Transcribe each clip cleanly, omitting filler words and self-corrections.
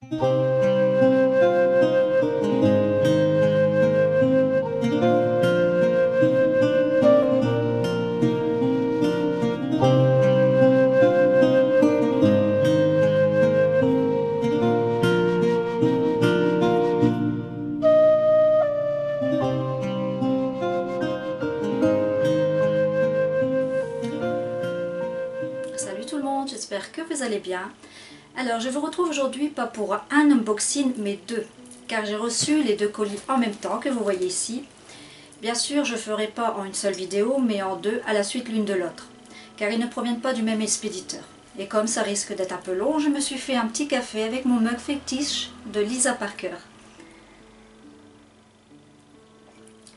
Salut tout le monde, j'espère que vous allez bien. Alors je vous retrouve aujourd'hui pas pour un unboxing mais deux, car j'ai reçu les deux colis en même temps que vous voyez ici. Bien sûr je ne ferai pas en une seule vidéo mais en deux à la suite l'une de l'autre, car ils ne proviennent pas du même expéditeur. Et comme ça risque d'être un peu long, je me suis fait un petit café avec mon mug fétiche de Lisa Parker.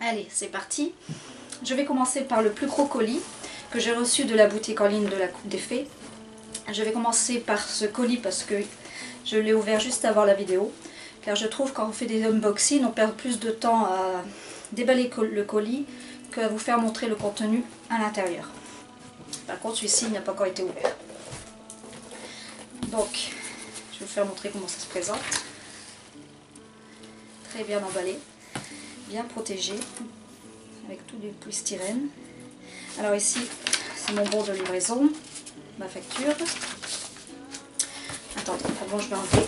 Allez, c'est parti. Je vais commencer par le plus gros colis que j'ai reçu de la boutique en ligne de la Coupe des Fées. Je vais commencer par ce colis parce que je l'ai ouvert juste avant la vidéo, car je trouve quand on fait des unboxings, on perd plus de temps à déballer le colis qu'à vous faire montrer le contenu à l'intérieur. Par contre, celui-ci n'a pas encore été ouvert. Donc, je vais vous faire montrer comment ça se présente. Très bien emballé, bien protégé, avec tout du polystyrène. Alors ici, c'est mon bon de livraison, ma facture. Attendez, avant je vais enlever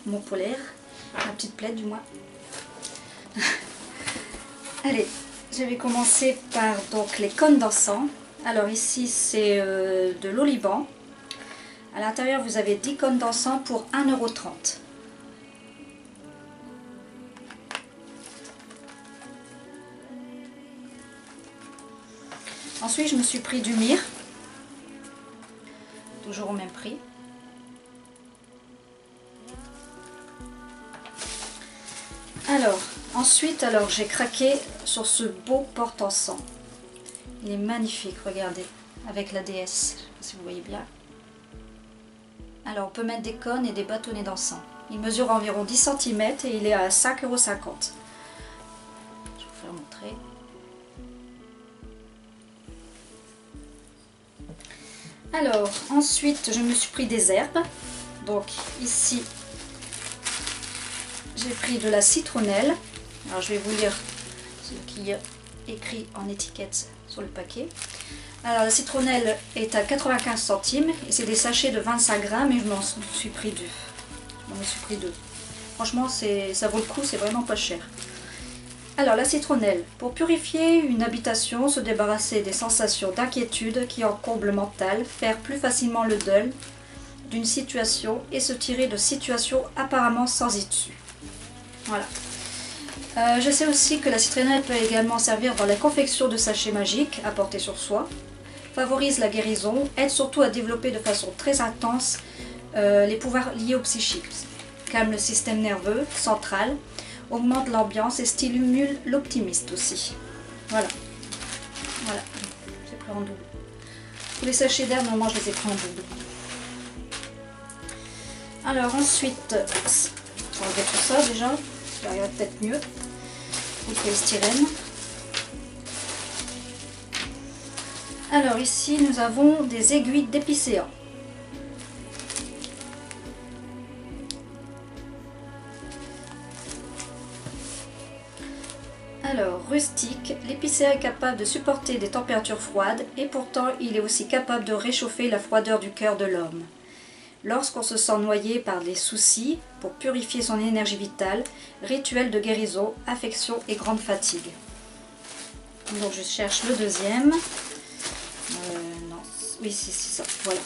mon polaire, ma petite plaide du moins. Allez, je vais commencer par donc les cônes d'encens. Alors ici c'est de l'oliban. À l'intérieur vous avez 10 cônes d'encens pour 1,30 €. Ensuite je me suis pris du myrrhe, toujours au même prix. Alors, ensuite j'ai craqué sur ce beau porte-encens. Il est magnifique, regardez, avec la déesse, je sais pas si vous voyez bien. Alors on peut mettre des cônes et des bâtonnets d'encens. Il mesure environ 10 cm et il est à 5,50 €. Je vais vous faire montrer. Alors, ensuite, je me suis pris des herbes. Donc, ici, j'ai pris de la citronnelle. Alors, je vais vous lire ce qui est écrit en étiquette sur le paquet. Alors, la citronnelle est à 95 centimes et c'est des sachets de 25 grammes et je m'en suis pris deux. Franchement, ça vaut le coup, c'est vraiment pas cher. Alors, la citronnelle, pour purifier une habitation, se débarrasser des sensations d'inquiétude qui encombrent le mental, faire plus facilement le deuil d'une situation et se tirer de situations apparemment sans issue. Voilà. Je sais aussi que la citronnelle peut également servir dans la confection de sachets magiques à porter sur soi, favorise la guérison, aide surtout à développer de façon très intense les pouvoirs liés au psychique, calme le système nerveux central, augmente l'ambiance et stimule l'optimisme aussi. Voilà. Voilà. J'ai pris en double. Tous les sachets d'air, normalement, je les ai pris en double. Alors ensuite, on va enlever tout ça déjà. Ça ira peut-être mieux. Le polystyrène. Alors ici, nous avons des aiguilles d'épicéa. Alors, rustique, l'épicéa est capable de supporter des températures froides et pourtant il est aussi capable de réchauffer la froideur du cœur de l'homme. Lorsqu'on se sent noyé par des soucis, pour purifier son énergie vitale, rituel de guérison, affection et grande fatigue. Donc je cherche le deuxième. Non, oui c'est ça, voilà.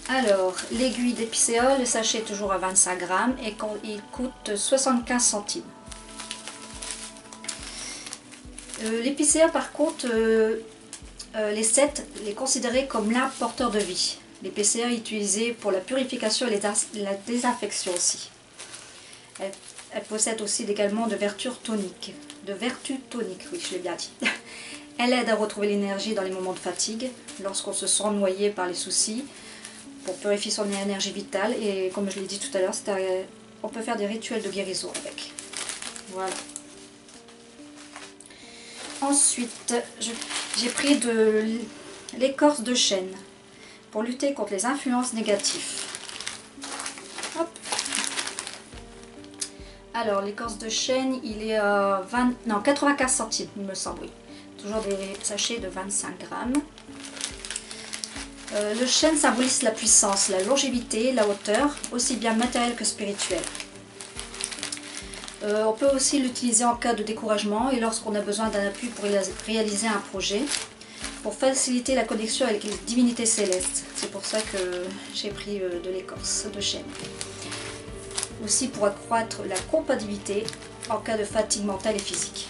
Alors, l'aiguille d'épicéa, le sachet est toujours à 25 grammes et il coûte 75 centimes. L'épicéa par contre, les 7 les considérer comme l'arbre porteur de vie. L'épicéa est utilisé pour la purification et la désinfection aussi. Elle possède aussi également de vertus toniques. Oui, je l'ai bien dit. Elle aide à retrouver l'énergie dans les moments de fatigue, lorsqu'on se sent noyé par les soucis, pour purifier son énergie vitale. Et comme je l'ai dit tout à l'heure, on peut faire des rituels de guérison avec. Voilà. Ensuite, j'ai pris de l'écorce de chêne pour lutter contre les influences négatives. Alors l'écorce de chêne, il est à 95 centimes, il me semble, oui. Toujours des sachets de 25 grammes. Le chêne symbolise la puissance, la longévité, la hauteur, aussi bien matérielle que spirituelle. On peut aussi l'utiliser en cas de découragement et lorsqu'on a besoin d'un appui pour réaliser un projet, pour faciliter la connexion avec les divinités célestes. C'est pour ça que j'ai pris de l'écorce de chêne. Aussi pour accroître la compatibilité en cas de fatigue mentale et physique.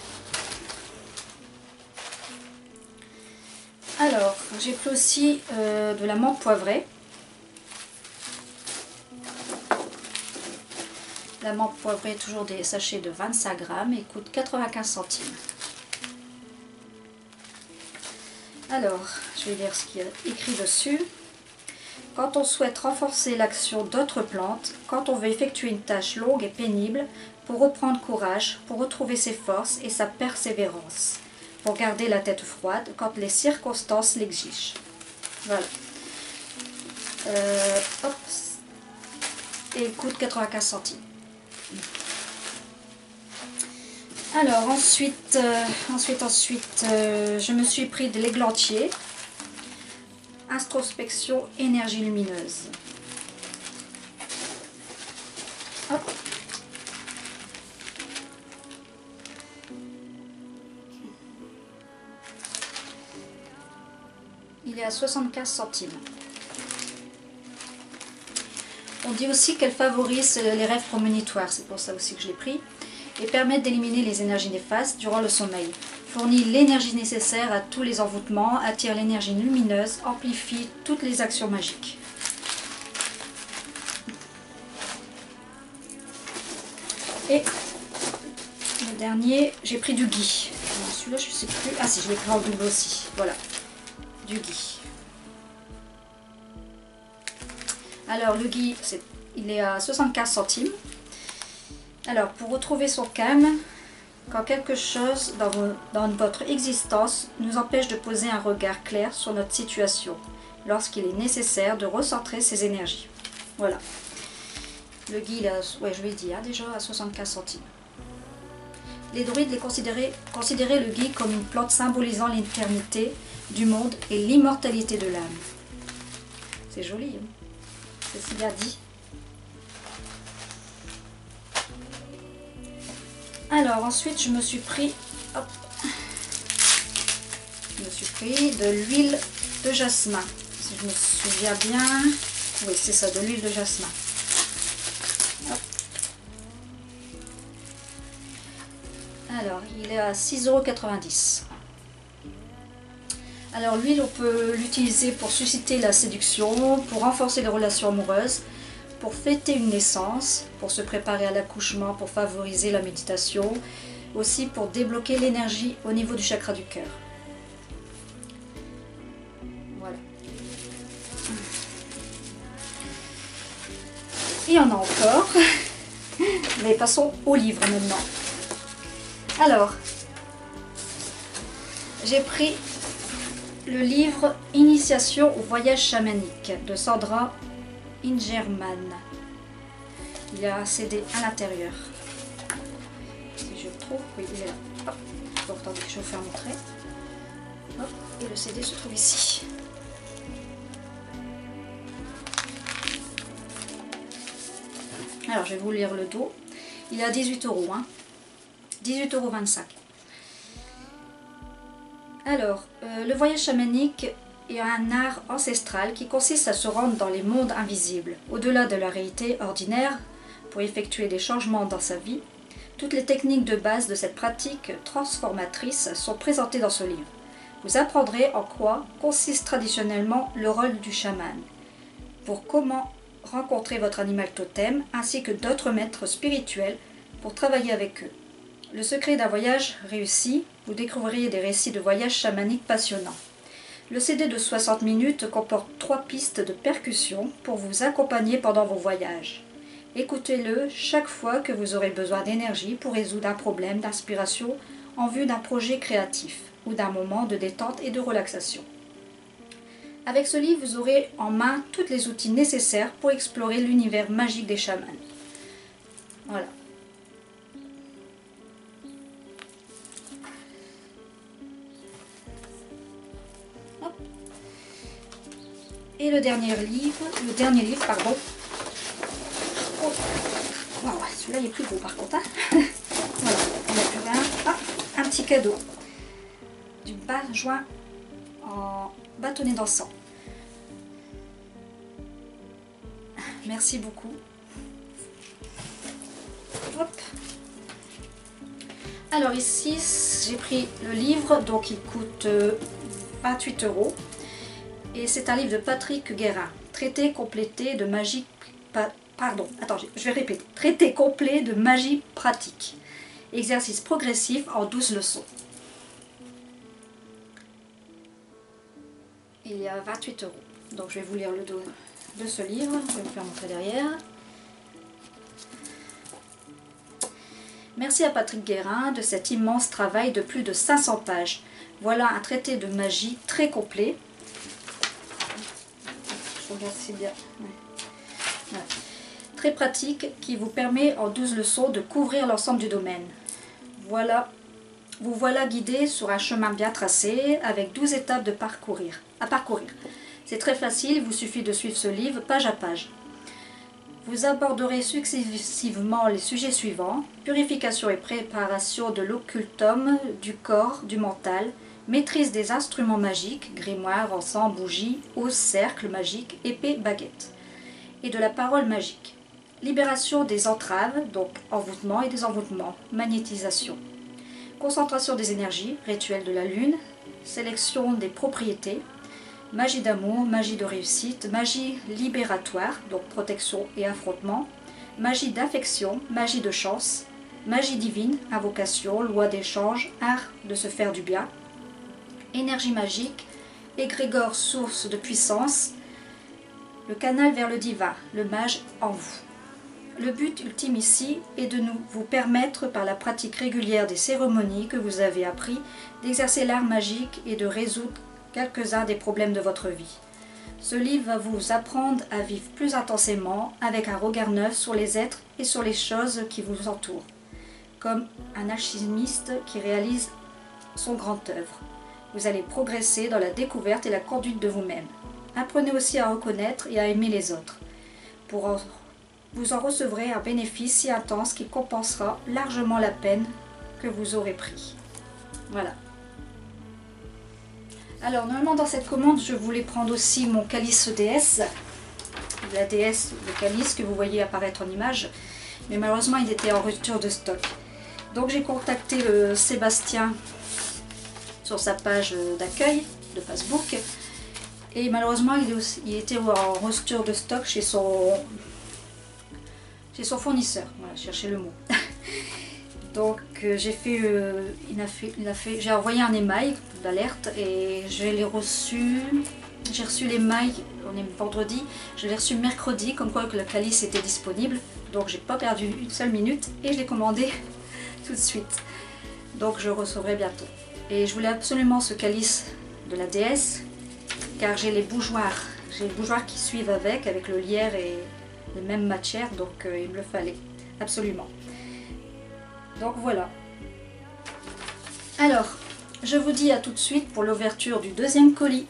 Alors, j'ai pris aussi de la menthe poivrée. La menthe poivrée, toujours des sachets de 25 grammes et coûte 95 centimes. Alors, je vais lire ce qu'il y a écrit dessus. Quand on souhaite renforcer l'action d'autres plantes, quand on veut effectuer une tâche longue et pénible, pour reprendre courage, pour retrouver ses forces et sa persévérance, pour garder la tête froide quand les circonstances l'exigent. Voilà. Hop. Et il coûte 95 centimes. Alors ensuite, je me suis pris de l'églantier. Introspection, énergie lumineuse. Hop. Il est à 75 centimes. On dit aussi qu'elle favorise les rêves prémonitoires, c'est pour ça aussi que je l'ai pris, et permet d'éliminer les énergies néfastes durant le sommeil. Fournit l'énergie nécessaire à tous les envoûtements, attire l'énergie lumineuse, amplifie toutes les actions magiques. Et le dernier, j'ai pris du gui. Celui-là, je ne sais plus. Ah si, je l'ai pris en double aussi. Voilà, du gui. Alors le gui, il est à 75 centimes. Alors pour retrouver son calme, quand quelque chose dans votre existence nous empêche de poser un regard clair sur notre situation, lorsqu'il est nécessaire de recentrer ses énergies. Voilà. Le gui, il est je l'ai dit, déjà à 75 centimes. Les druides considéraient le gui comme une plante symbolisant l'éternité du monde et l'immortalité de l'âme. C'est joli, hein? C'est si bien dit. Alors ensuite je me suis pris de l'huile de jasmin. Si je me souviens bien, oui c'est ça, de l'huile de jasmin. Hop. Alors il est à 6,90 €. Alors l'huile, on peut l'utiliser pour susciter la séduction, pour renforcer les relations amoureuses, pour fêter une naissance, pour se préparer à l'accouchement, pour favoriser la méditation, aussi pour débloquer l'énergie au niveau du chakra du cœur. Voilà. Il y en a encore, mais passons au livre maintenant. Alors, j'ai pris le livre Initiation au voyage chamanique de Sandra Ingerman. Il y a un CD à l'intérieur. Si je le trouve, oui, il est là. Hop. Donc, attendez, je vais vous faire montrer. Hop. Et le CD se trouve ici. Alors, je vais vous lire le dos. Il est à 18 €, hein. 18,25 €. Alors, le voyage chamanique est un art ancestral qui consiste à se rendre dans les mondes invisibles, au-delà de la réalité ordinaire, pour effectuer des changements dans sa vie. Toutes les techniques de base de cette pratique transformatrice sont présentées dans ce livre. Vous apprendrez en quoi consiste traditionnellement le rôle du chaman, pour comment rencontrer votre animal totem, ainsi que d'autres maîtres spirituels pour travailler avec eux. Le secret d'un voyage réussi, vous découvrirez des récits de voyages chamaniques passionnants. Le CD de 60 minutes comporte 3 pistes de percussion pour vous accompagner pendant vos voyages. Écoutez-le chaque fois que vous aurez besoin d'énergie pour résoudre un problème d'inspiration en vue d'un projet créatif ou d'un moment de détente et de relaxation. Avec ce livre, vous aurez en main tous les outils nécessaires pour explorer l'univers magique des chamans. Voilà. Et le dernier livre, pardon. Oh, wow, celui-là il est plus gros par contre. Hein. Voilà, on a plus rien. Ah, un petit cadeau. Du bas-joint en bâtonnet d'encens. Merci beaucoup. Hop. Alors ici, j'ai pris le livre, donc il coûte 28 €. Et c'est un livre de Patrick Guérin. Traité complété de magie... Pardon, attends, je vais répéter. Traité complet de magie pratique. Exercice progressif en 12 leçons. Il y a 28 €. Donc je vais vous lire le dos de ce livre. Je vais vous faire montrer derrière. Merci à Patrick Guérin de cet immense travail de plus de 500 pages. Voilà un traité de magie très complet. Je regarde si c'est bien. Ouais. Voilà. Très pratique qui vous permet en 12 leçons de couvrir l'ensemble du domaine. Voilà. Vous voilà guidé sur un chemin bien tracé avec 12 étapes à parcourir. C'est très facile, il vous suffit de suivre ce livre page à page. Vous aborderez successivement les sujets suivants: purification et préparation de l'occultum, du corps, du mental, maîtrise des instruments magiques, grimoire, encens, bougies, housse, cercle magique, épée, baguette, et de la parole magique. Libération des entraves, donc envoûtement et désenvoûtement, magnétisation. Concentration des énergies, rituel de la lune, sélection des propriétés, magie d'amour, magie de réussite, magie libératoire, donc protection et affrontement, magie d'affection, magie de chance, magie divine, invocation, loi d'échange, art de se faire du bien, énergie magique, égrégore, source de puissance, le canal vers le divin, le mage en vous. Le but ultime ici est de vous permettre, par la pratique régulière des cérémonies que vous avez appris, d'exercer l'art magique et de résoudre quelques-uns des problèmes de votre vie. Ce livre va vous apprendre à vivre plus intensément, avec un regard neuf sur les êtres et sur les choses qui vous entourent, comme un alchimiste qui réalise son grand œuvre. Vous allez progresser dans la découverte et la conduite de vous-même. Apprenez aussi à reconnaître et à aimer les autres. Vous en recevrez un bénéfice si intense qui compensera largement la peine que vous aurez pris. Voilà. Alors, normalement, dans cette commande, je voulais prendre aussi mon calice déesse. La déesse, le calice que vous voyez apparaître en image. Mais malheureusement, il était en rupture de stock. Donc, j'ai contacté Sébastien sur sa page d'accueil de Facebook. Et malheureusement, il était en rupture de stock chez son fournisseur. Voilà, cherchez le mot. Donc j'ai envoyé un email d'alerte et j'ai reçu l'email, on est vendredi, je l'ai reçu mercredi, comme quoi que le calice était disponible. Donc j'ai pas perdu une seule minute et je l'ai commandé tout de suite. Donc je recevrai bientôt. Et je voulais absolument ce calice de la déesse, car j'ai les bougeoirs. J'ai les bougeoirs qui suivent avec le lierre et les mêmes matières, donc il me le fallait absolument. Donc voilà. Alors, je vous dis à tout de suite pour l'ouverture du deuxième colis.